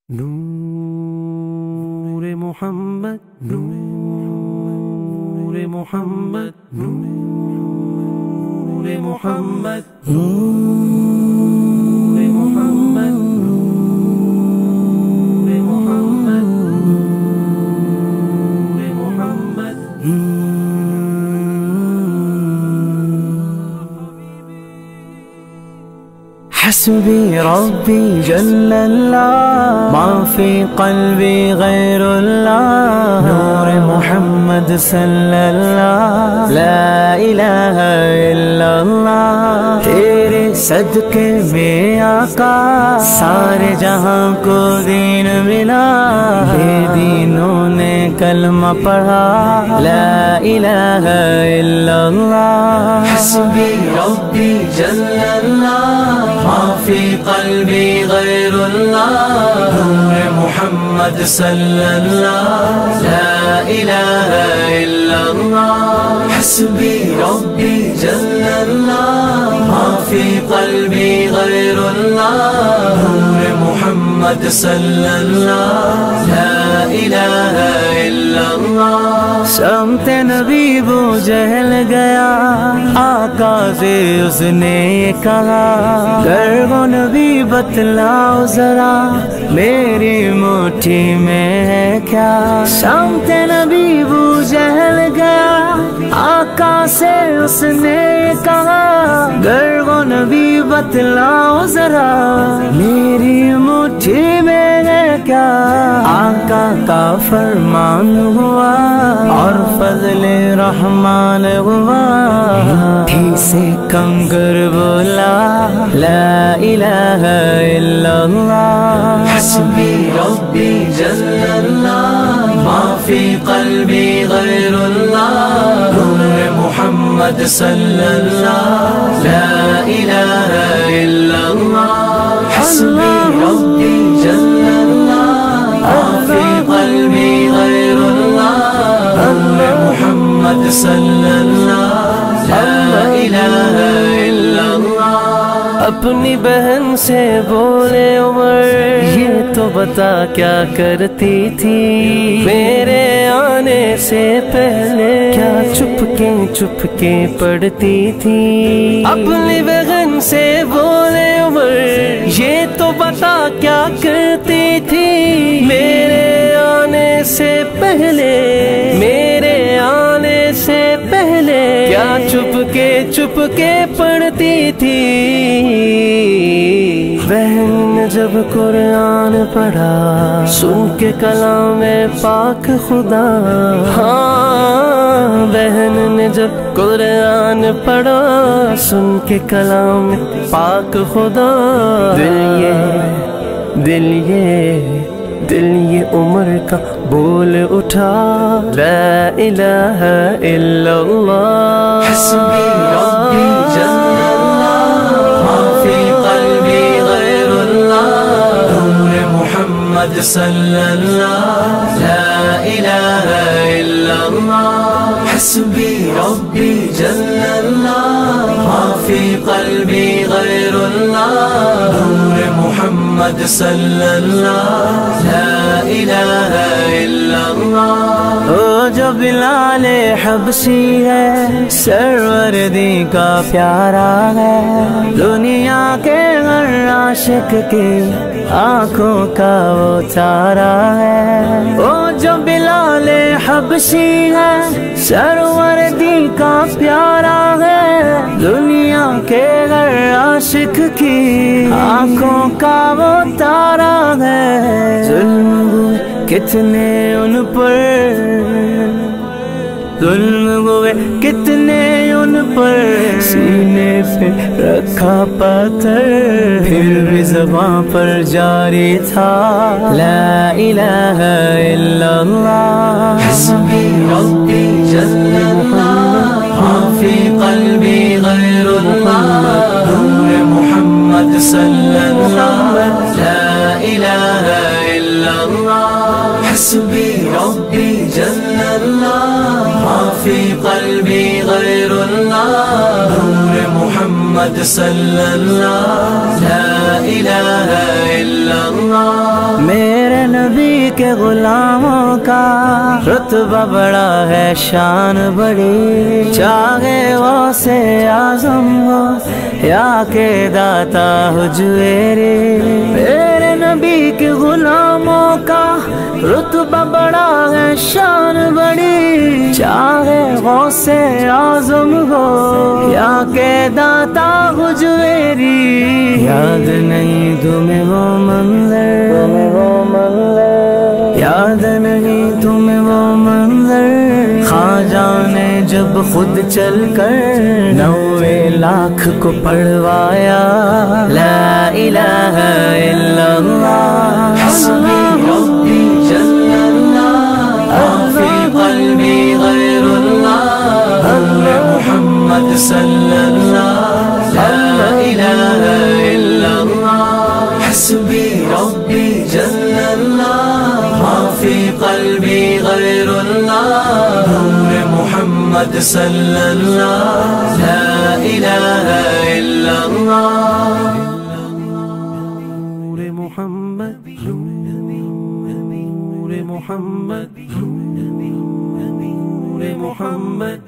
نور محمد نور محمد نور محمد نور محمد نور محمد نور محمد حسبي ربي جل الله ما في قلبي غير الله نور محمد صلى الله لا إله إلا الله تیرے صدقے میں آقا سارے جہاں کو دین ملا بے دینوں نے کلمہ پڑھا لا إله إلا الله حسبي ربي جل الله ما في قلبي غير الله نور محمد صلى الله لا إله إلا الله حسبي ربي جل الله ما في قلبي غير الله نور محمد صلى الله لا إله إلا الله سمت نبی بو جہل گیا آقا سے اس نے کہا گر وہ نبی بتلاؤ ذرا میری مٹھی میں ہے کیا سمت نبی بو جہل گیا آقا سے اس نے کہا گر وہ نبی بتلاؤ ذرا میری مٹھی میں ہے کیا آقا کا فرمان ہوا اور فضل رحمان ہوا ہی سے کنگر بولا لا الہ الا اللہ حسبی ربی جل اللہ ما فی قلبی غیر اللہ نور محمد صلی اللہ لا الہ الا اللہ حسبی ربی جل اللہ ما فی قلبی غیر اللہ محمد صلی اللہ لا الہ الا اللہ اپنی بہن سے بولے عمر یہ تو بتا کیا کرتی تھی میرے آنے سے پہلے کیا چپ کے پڑھتی تھی اپنی بہن سے بولے عمر یہ تو بتا کیا کرتی تھی میرے آنے سے پہلے کیا چپ کے پڑھتی تھی بہن نے جب قرآن پڑھا سن کے کلام پاک خدا ہاں بہن نے جب قرآن پڑھا سن کے کلام پاک خدا دل یہ عمر کا بول اٹھا لا الہ الا اللہ حسبی ربی جل اللہ ما فی قلبی غیر اللہ نور محمد صلی اللہ لا الہ الا اللہ حسبی ربی جل اللہ ما فی قلبی غیر اللہ نور محمد صلی اللہ لا الہ الا اللہ وہ جو بلال حبشی ہے سروردی کا پیارا ہے دنیا کے ہر عاشق کی آنکھوں کا وہ تارا ہے وہ جو بلال حبشی ہے سروردی کا پیارا ہے دنیا کے ہر عاشق کی آنکھوں کا وہ تارا ہے ظلم کتنے ان پر سینے پہ رکھا پتھر پھر بھی زباں پر جاری تھا لا الہ الا اللہ حسبی ربی جل اللہ ما فی قلبی غیر اللہ نور محمد صلی اللہ لا الہ الا اللہ حسبی ربی جل اللہ ما فی قلبی غیر اللہ نور محمد صلی اللہ لا الہ الا اللہ نبی کے غلاموں کا رتبہ بڑا ہے شان بڑی، چاہے غوث اعظم ہو یا کہ داتا حجویری، میرے نبی کے غلاموں کا رتبہ بڑا ہے شان بڑی، چاہے غوث اعظم ہو یا کہ داتا حجویری، یاد نہیں تمہیں وہ منظر، یاد نہیں تمہیں وہ منظر، خواجہ نے جب خود چل کر 90 لاکھ کو پڑھوایا، لا الہ الا اللہ حسبی ربی جل اللہ، ما فی قلبی غیر اللہ، محمد صلی اللہ، لا الہ الا اللہ حسبی ربی جل اللہ، ما فی قلبی غیر اللہ، محمد صلی اللہ، لا الہ الا اللہ، نور محمد، نور محمد، نور محمد